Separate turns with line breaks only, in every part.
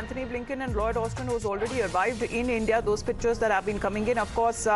Anthony Blinken and Lloyd Austin, who's already arrived in India. Those pictures that have been coming in, of course,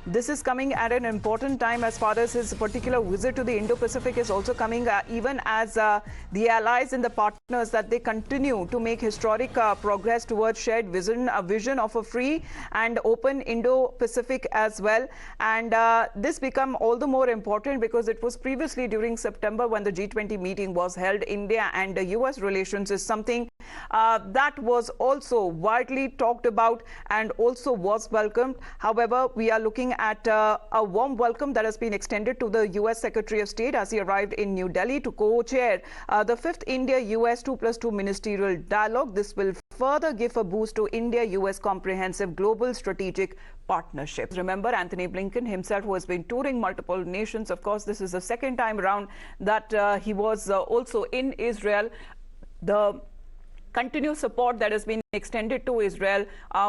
this is coming at an important time as far as his particular visit to the Indo-Pacific is also coming, even as the allies and the partners that they continue to make historic progress towards shared vision, a vision of a free and open Indo-Pacific as well. And this become all the more important because it was previously during September when the G20 meeting was held. India and the US relations is something that was also widely talked about and also was welcomed. However, we are looking at a warm welcome that has been extended to the US Secretary of State as he arrived in New Delhi to co-chair the 5th India-US 2+2 ministerial dialogue. This will further give a boost to India-US comprehensive global strategic partnerships. Remember, Anthony Blinken himself, who has been touring multiple nations, of course, this is the second time around that he was also in Israel. The continuous support that has been extended to Israel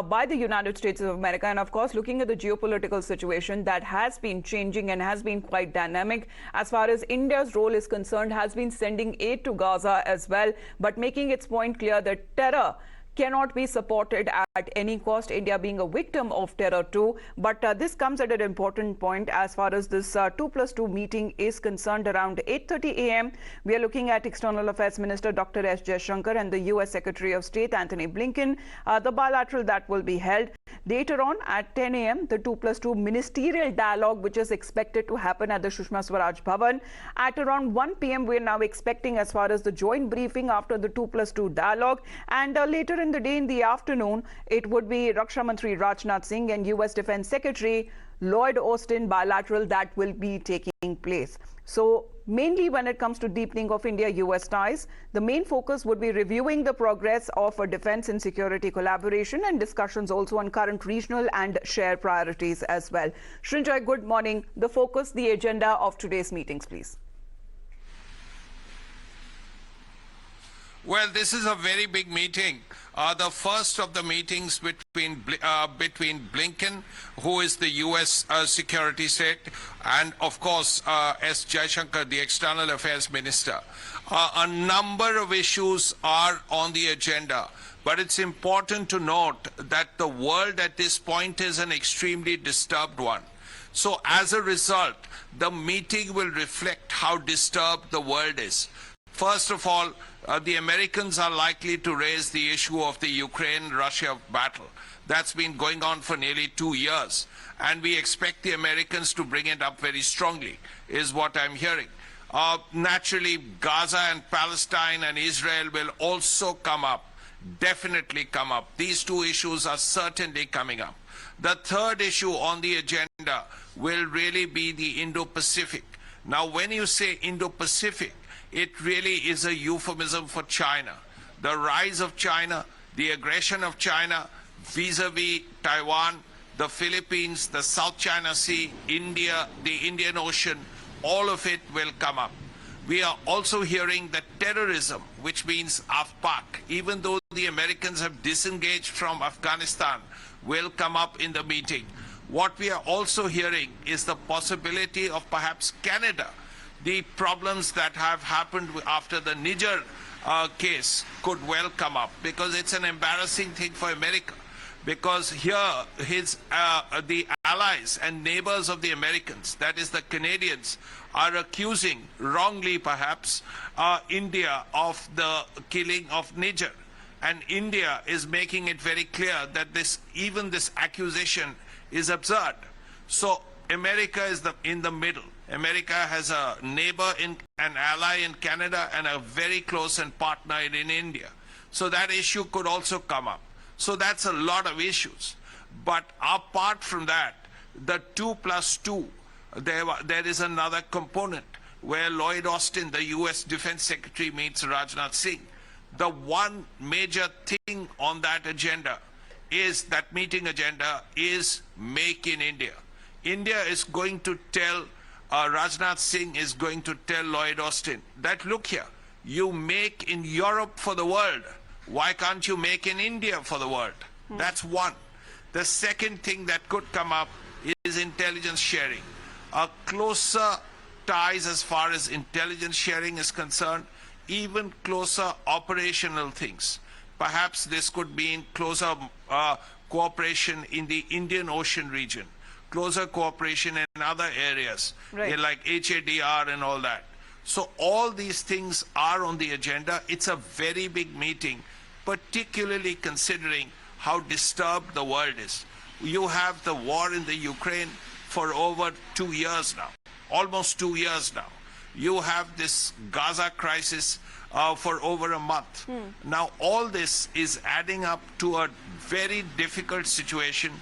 by the United States of America, and of course looking at the geopolitical situation that has been changing and has been quite dynamic as far as India's role is concerned, has been sending aid to Gaza as well, but making its point clear that terror cannot be supported at any cost, India being a victim of terror too. But this comes at an important point as far as this 2+2 meeting is concerned. Around 8:30 a.m., we are looking at External Affairs Minister Dr. S. Jaishankar and the US Secretary of State Anthony Blinken, the bilateral that will be held. Later on at 10 a.m., the 2+2 ministerial dialogue, which is expected to happen at the Sushma Swaraj Bhavan. At around 1 p.m., we are now expecting as far as the joint briefing after the 2+2 dialogue. And later in the day, in the afternoon, it would be Raksha Mantri Rajnath Singh and US Defense Secretary Lloyd Austin bilateral that will be taking place. So mainly when it comes to deepening of India-US ties, the main focus would be reviewing the progress of a defense and security collaboration and discussions also on current regional and shared priorities as well. Srinjoy, good morning. The focus, the agenda of today's meetings, please.
Well, this is a very big meeting. The first of the meetings between Blinken, who is the U.S. Security State, and of course S. Jaishankar, the External Affairs Minister. A number of issues are on the agenda, but it's important to note that the world at this point is an extremely disturbed one. So as a result, the meeting will reflect how disturbed the world is. First of all, the Americans are likely to raise the issue of the Ukraine-Russia battle. That's been going on for nearly 2 years, and we expect the Americans to bring it up very strongly, is what I'm hearing. Naturally, Gaza and Palestine and Israel will also come up, definitely come up. These two issues are certainly coming up. The third issue on the agenda will really be the Indo-Pacific. Now, when you say Indo-Pacific, it really is a euphemism for China. The rise of China, the aggression of China vis-a-vis Taiwan, the Philippines, the South China Sea, India, the Indian Ocean, all of it will come up. We are also hearing that terrorism, which means AFPAC, even though the Americans have disengaged from Afghanistan, will come up in the meeting. What we are also hearing is the possibility of perhaps Canada. The problems that have happened after the Niger case could well come up, because it's an embarrassing thing for America. Because here, the allies and neighbors of the Americans, that is the Canadians, are accusing, wrongly perhaps, India of the killing of Niger. And India is making it very clear that even this accusation is absurd. So America is in the middle. America has a neighbor, an ally in Canada, and a very close and partner in India. So that issue could also come up. So that's a lot of issues. But apart from that, the 2+2, there is another component where Lloyd Austin, the US Defense Secretary, meets Rajnath Singh. The one major thing on that agenda is, that meeting agenda, is Make in India. India is going to tell Rajnath Singh is going to tell Lloyd Austin that, look here, you make in Europe for the world. Why can't you make in India for the world? That's one. The second thing that could come up is intelligence sharing. A closer ties as far as intelligence sharing is concerned, even closer operational things. Perhaps this could mean closer cooperation in the Indian Ocean region, closer cooperation in other areas, like HADR and all that. So all these things are on the agenda. It's a very big meeting, particularly considering how disturbed the world is. You have the war in the Ukraine for over 2 years now, almost 2 years now. You have this Gaza crisis for over a month. Now all this is adding up to a very difficult situation